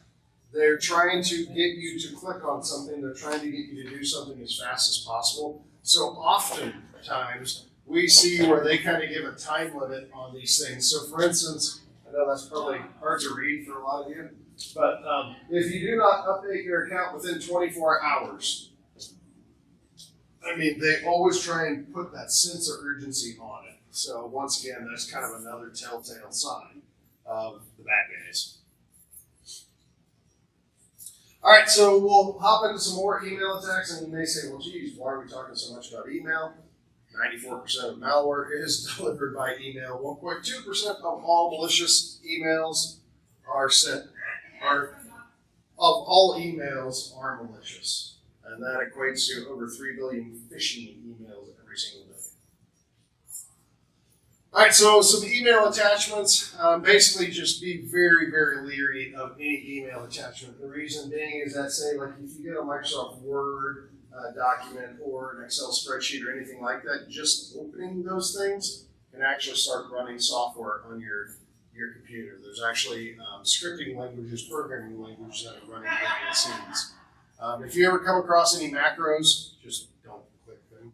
They're trying to get you to click on something. They're trying to get you to do something as fast as possible. So oftentimes, we see where they kind of give a time limit on these things. So for instance, I know that's probably hard to read for a lot of you, but if you do not update your account within 24 hours, I mean, they always try and put that sense of urgency on it. So once again, that's kind of another telltale sign of the bad guys. All right, so we'll hop into some more email attacks, and you may say, well, geez, why are we talking so much about email? 94% of malware is delivered by email. 1.2% of all malicious emails of all emails are malicious. And that equates to over 3 billion phishing emails every single day. All right, so some email attachments. Basically, just be very, very leery of any email attachment. The reason being is that, say, like if you get a Microsoft Word document or an Excel spreadsheet or anything like that, just opening those things can actually start running software on your computer. There's actually scripting languages, programming languages that are running behind the scenes. If you ever come across any macros, just don't click them.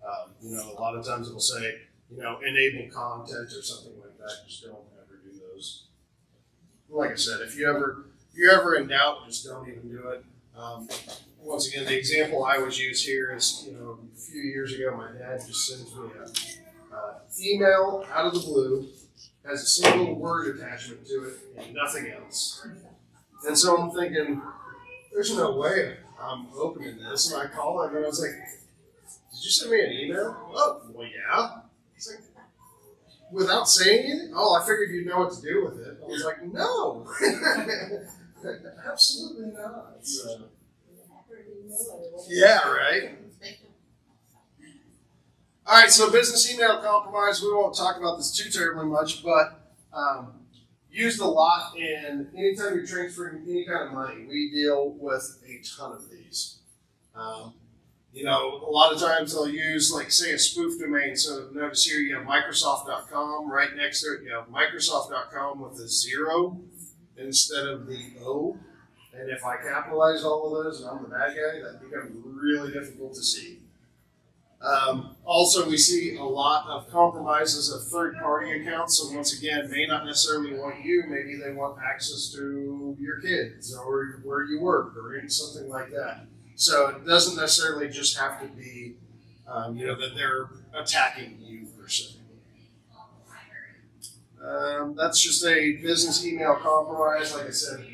A lot of times it'll say, enable content or something like that. Just don't ever do those. Like I said, if you're ever in doubt, just don't even do it. Once again, the example I would use here is, a few years ago, my dad just sends me an email out of the blue, has a single word attachment to it and nothing else. And so I'm thinking, there's no way I'm opening this. And I call him and I was like, did you send me an email? Oh, well, yeah. He's like, without saying anything? Oh, I figured you'd know what to do with it. I was like, no. Absolutely not. So, yeah, right? All right, so business email compromise, we won't talk about this too terribly much, but used a lot, and anytime you're transferring any kind of money, we deal with a ton of these. A lot of times they'll use, like, say, a spoof domain. So notice here you have Microsoft.com. Right next to it, you have Microsoft.com with a 0 instead of the O. And if I capitalize all of those and I'm the bad guy, that becomes really difficult to see. Also, we see a lot of compromises of third-party accounts. So once again, may not necessarily want you. Maybe they want access to your kids or where you work or something like that. So it doesn't necessarily just have to be, that they're attacking you per se. That's just a business email compromise. Like I said,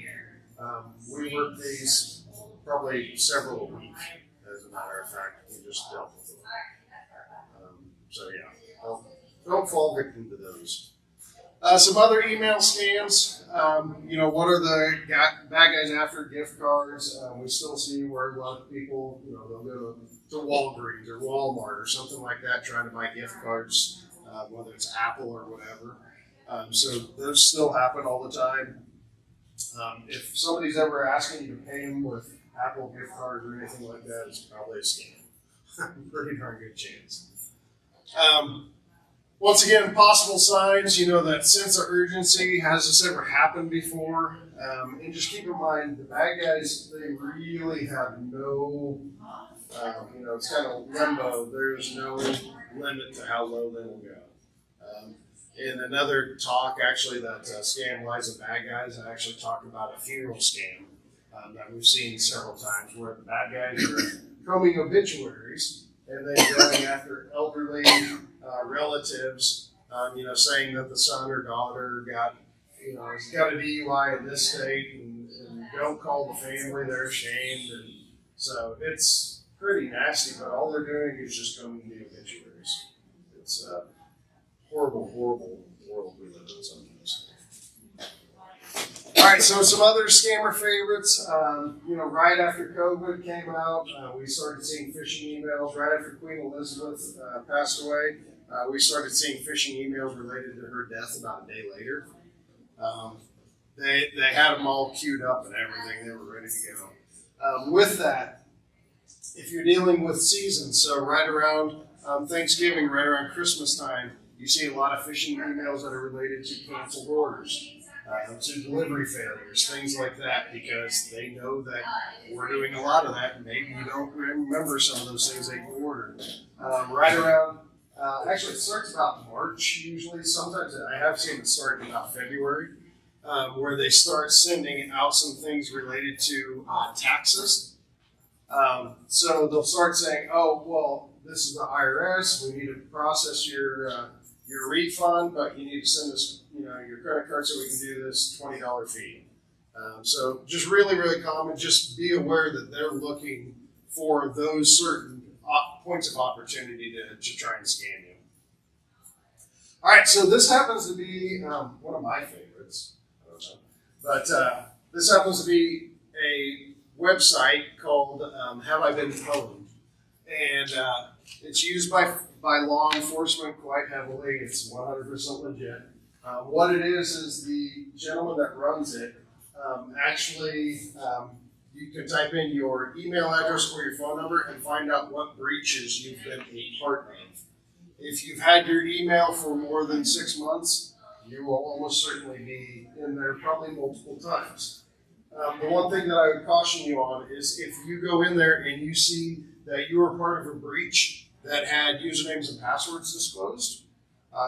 we work these probably several a week, as a matter of fact. We just dealt with them. So yeah, don't fall victim to those. Some other email scams. What are the bad guys after? Gift cards. We still see where a lot of people, they'll go to Walgreens or Walmart or something like that trying to buy gift cards, whether it's Apple or whatever. So those still happen all the time. If somebody's ever asking you to pay them with Apple gift cards or anything like that, it's probably a scam. Pretty darn good chance. Once again, possible signs, that sense of urgency. Has this ever happened before? And just keep in mind, the bad guys, they really have no, it's kind of limbo. There's no limit to how low they will go. In another talk, actually, that scam lies of bad guys, I actually talked about a funeral scam that we've seen several times where the bad guys are combing obituaries and then going after elderly relatives, saying that the son or daughter got a DUI in this state and don't call the family, they're ashamed. And so it's pretty nasty, but all they're doing is just combing the obituaries. It's horrible, horrible world we live in sometimes. All right, so some other scammer favorites. Right after COVID came out, we started seeing phishing emails. Right after Queen Elizabeth passed away, we started seeing phishing emails related to her death about a day later. They had them all queued up and everything. They were ready to go. With that, if you're dealing with seasons, so right around Thanksgiving, right around Christmas time, you see a lot of phishing emails that are related to canceled orders, to delivery failures, things like that, because they know that we're doing a lot of that, and maybe you don't remember some of those things that you ordered. Right around Actually, it starts about March usually. Sometimes I have seen it start in about February, where they start sending out some things related to taxes. So they'll start saying, "Oh, well, this is the IRS. We need to process your refund, but you need to send us, your credit card so we can do this $20 fee." So just really, really common. Just be aware that they're looking for those certain points of opportunity to try and scam you. All right, so this happens to be one of my favorites. I don't know, but this happens to be a website called "Have I Been Pwned?" and it's used by law enforcement quite heavily. It's 100% legit. What it is the gentleman that runs it you can type in your email address or your phone number and find out what breaches you've been a part of. If you've had your email for more than 6 months, you will almost certainly be in there probably multiple times. The one thing that I would caution you on is if you go in there and you see that you were part of a breach that had usernames and passwords disclosed,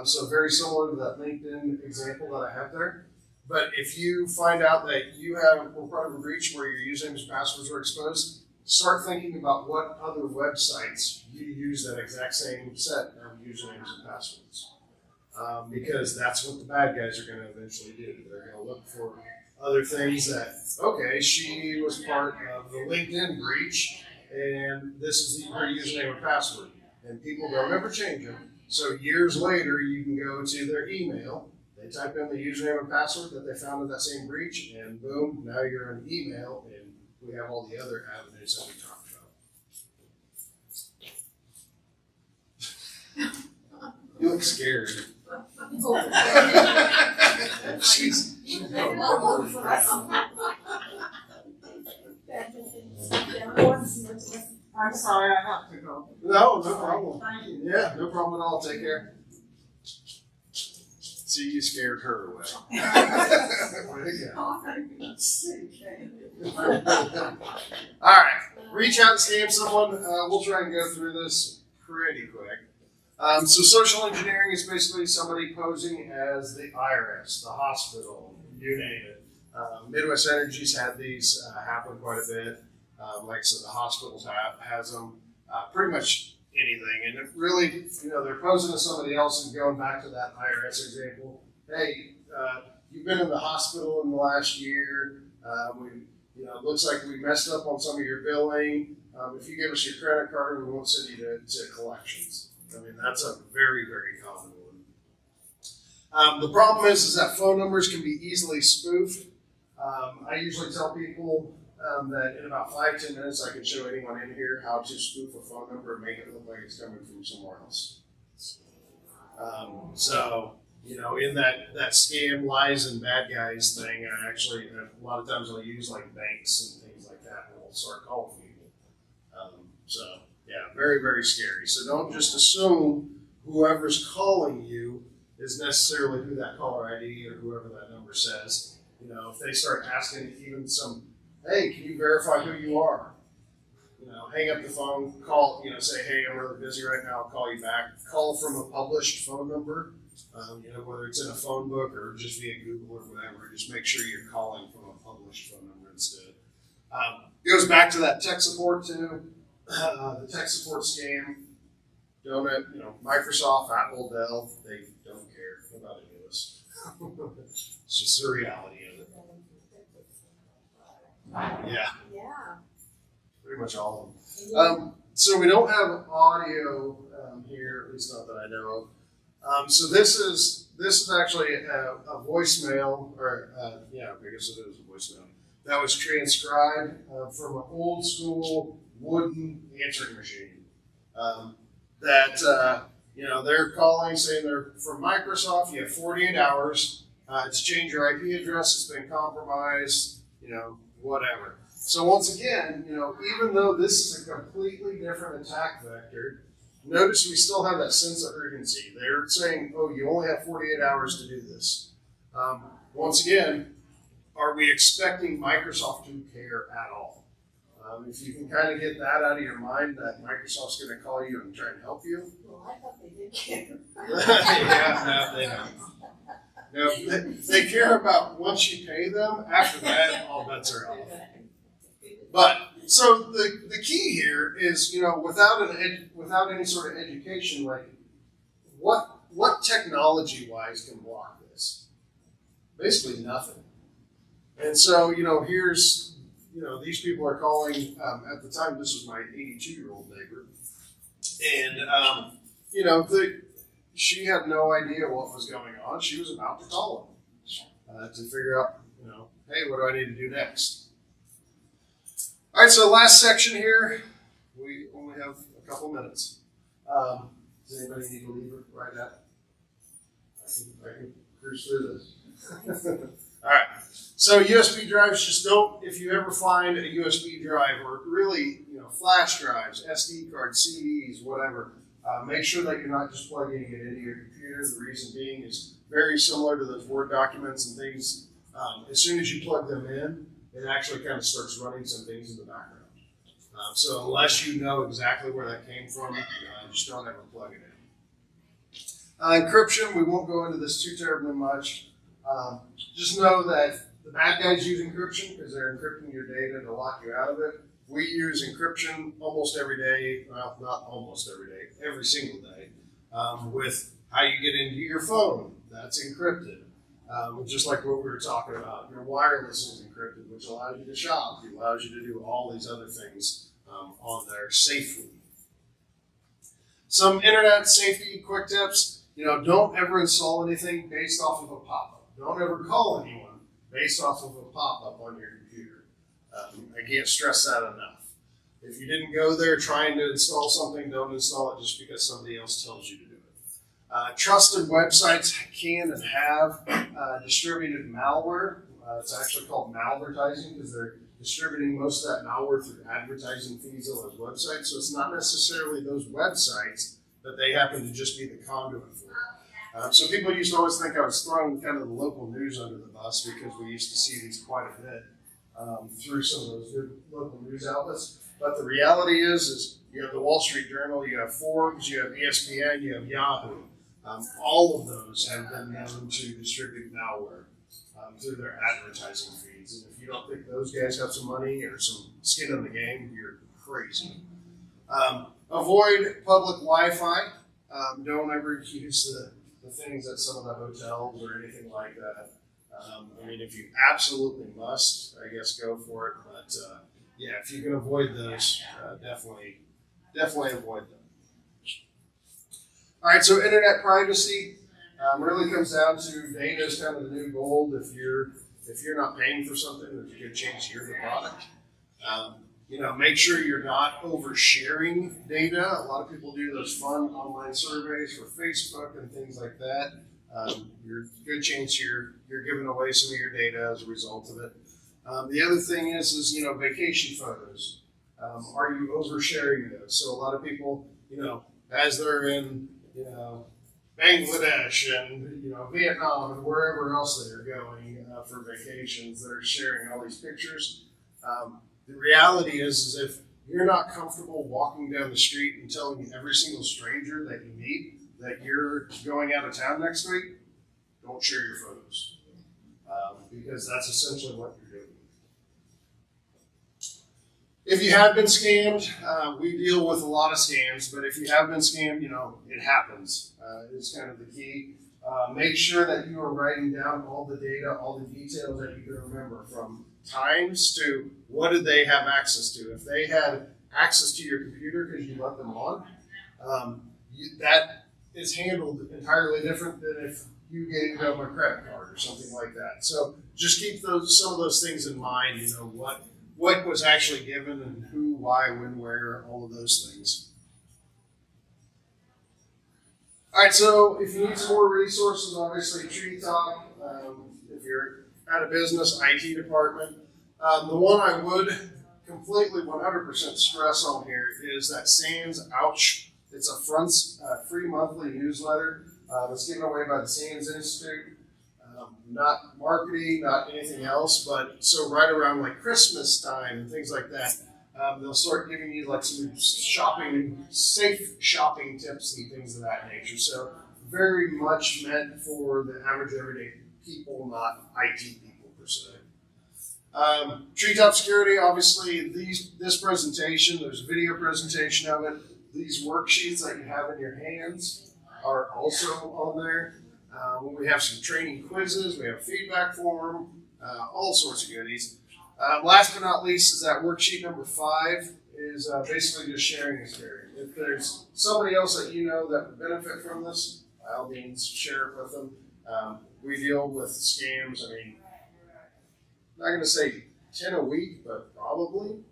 so very similar to that LinkedIn example that I have there. But if you find out that you were part of a breach where your usernames and passwords were exposed, start thinking about what other websites you use that exact same set of usernames and passwords. Because that's what the bad guys are going to eventually do. They're going to look for other things that, okay, she was part of the LinkedIn breach, and this is her username and password. And people don't ever change them. So years later, you can go to their email, they type in the username and password that they found in that same breach, and boom, now you're an email, and we have all the other avenues that we talked about. You look scared. She's I'm sorry, I have to go. No problem. Thank you. Yeah, no problem at all. Take care. See, you scared her away. Way to go. All right, reach out and scam someone. We'll try and go through this pretty quick. So social engineering is basically somebody posing as the IRS, the hospital, you name it. Midwest Energy's had these happen quite a bit. Like I said, the hospitals has them. Pretty much anything, and it really, they're posing as somebody else and going back to that IRS example. Hey, you've been in the hospital in the last year. It looks like we messed up on some of your billing. If you give us your credit card, we won't send you to collections. I mean, that's a very, very common one. The problem is that phone numbers can be easily spoofed. I usually tell people that in about 5-10 minutes I can show anyone in here how to spoof a phone number and make it look like it's coming from somewhere else. In that scam, lies, and bad guys thing, I actually, a lot of times I'll use like banks and things like that and we'll start calling people. Very, very scary. So don't just assume whoever's calling you is necessarily who that caller ID or whoever that number says. If they start asking even hey, can you verify who you are? Hang up the phone, call, say, hey, I'm really busy right now, I'll call you back. Call from a published phone number, whether it's in a phone book or just via Google or whatever, just make sure you're calling from a published phone number instead. It goes back to that tech support too, the tech support scam. Microsoft, Apple, Dell, they don't care about any of this. It's just the reality of it. Yeah. Pretty much all of them. So we don't have audio here, at least not that I know of. So this is actually a voicemail, or I guess it is a voicemail that was transcribed from an old school wooden answering machine. They're calling saying they're from Microsoft. You have 48 hours to change your IP address. It's been compromised. Whatever. So once again, even though this is a completely different attack vector, notice we still have that sense of urgency. They're saying, oh, you only have 48 hours to do this. Once again, are we expecting Microsoft to care at all? If you can kind of get that out of your mind, that Microsoft's going to call you and try and help you. Well, I thought they did care. Yeah, no, they don't. No, they care about once you pay them. After that, all bets are off. But so the key here is, without any sort of education, like what technology wise can block this? Basically nothing. And so here's these people are calling. At the time, this was my 82-year-old neighbor, and she had no idea what was going on. She was about to call him to figure out, hey, what do I need to do next? All right, so last section here, we only have a couple minutes. Does anybody need to leave it right now? I can cruise through this. All right, so USB drives, just don't, if you ever find a USB drive or really, flash drives, SD cards, CDs, whatever, make sure that you're not just plugging it into your computer. The reason being is very similar to those Word documents and things. As soon as you plug them in, it actually kind of starts running some things in the background. So unless you know exactly where that came from, just don't ever plug it in. Encryption, we won't go into this too terribly much. Just know that the bad guys use encryption because they're encrypting your data to lock you out of it. We use encryption almost every day, well, not almost every day, every single day, with how you get into your phone. That's encrypted. Just like what we were talking about. Your wireless is encrypted, which allows you to shop. It allows you to do all these other things on there safely. Some internet safety quick tips. Don't ever install anything based off of a pop-up. Don't ever call anyone based off of a pop-up on your computer. I can't stress that enough. If you didn't go there trying to install something, don't install it just because somebody else tells you to do it. Trusted websites can and have distributed malware. It's actually called malvertising because they're distributing most of that malware through advertising feeds on those websites. So it's not necessarily those websites, but they happen to just be the conduit for it. So people used to always think I was throwing kind of the local news under the bus because we used to see these quite a bit through some of those good local news outlets. But the reality is you have the Wall Street Journal, you have Forbes, you have ESPN, you have Yahoo. All of those have been known to distribute malware through their advertising feeds. And if you don't think those guys have some money or some skin in the game, you're crazy. Avoid public Wi-Fi. Don't ever use the things at some of the hotels or anything like that. If you absolutely must, I guess go for it. But if you can avoid those, definitely avoid them. All right, so internet privacy really comes down to data is kind of the new gold. If you're not paying for something, there's a good chance you're the product. Make sure you're not oversharing data. A lot of people do those fun online surveys for Facebook and things like that. There's a good chance you're giving away some of your data as a result of it. The other thing is vacation photos. Are you oversharing those? So a lot of people, as they're in, Bangladesh and Vietnam and wherever else they're going for vacations, they're sharing all these pictures. The reality is if you're not comfortable walking down the street and telling every single stranger that you meet that you're going out of town next week, don't share your photos because that's essentially what you're doing. If you have been scammed, we deal with a lot of scams, but if you have been scammed, it happens. It's kind of the key. Make sure that you are writing down all the data, all the details that you can remember, from times to what did they have access to. If they had access to your computer because you let them on, that is handled entirely different than if you gave them a credit card or something like that. So just keep some of those things in mind, what was actually given and who, why, when, where, all of those things. All right, so if you need some more resources, obviously TreeTop, if you're at a business, IT department. The one I would completely 100% stress on here is that SANS Ouch. It's a free monthly newsletter that's given away by the SANS Institute. Not marketing, not anything else, but so right around like Christmas time and things like that, They'll start giving you like some safe shopping tips and things of that nature. So very much meant for the average everyday people, not IT people per se. TreeTop Security, obviously this presentation, there's a video presentation of it. These worksheets that you have in your hands are also on there. We have some training quizzes, we have feedback form, all sorts of goodies. Last but not least is that worksheet number 5 is basically just sharing is caring. If there's somebody else that you know that would benefit from this, by all means, share it with them. We deal with scams. I mean, I'm not going to say 10 a week, but probably.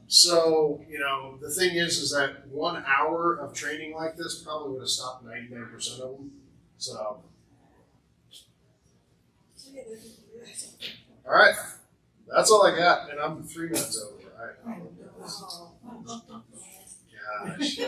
So, you know, the thing is that 1 hour of training like this probably would have stopped 99% of them. So, all right. That's all I got, and I'm 3 minutes over. Gosh.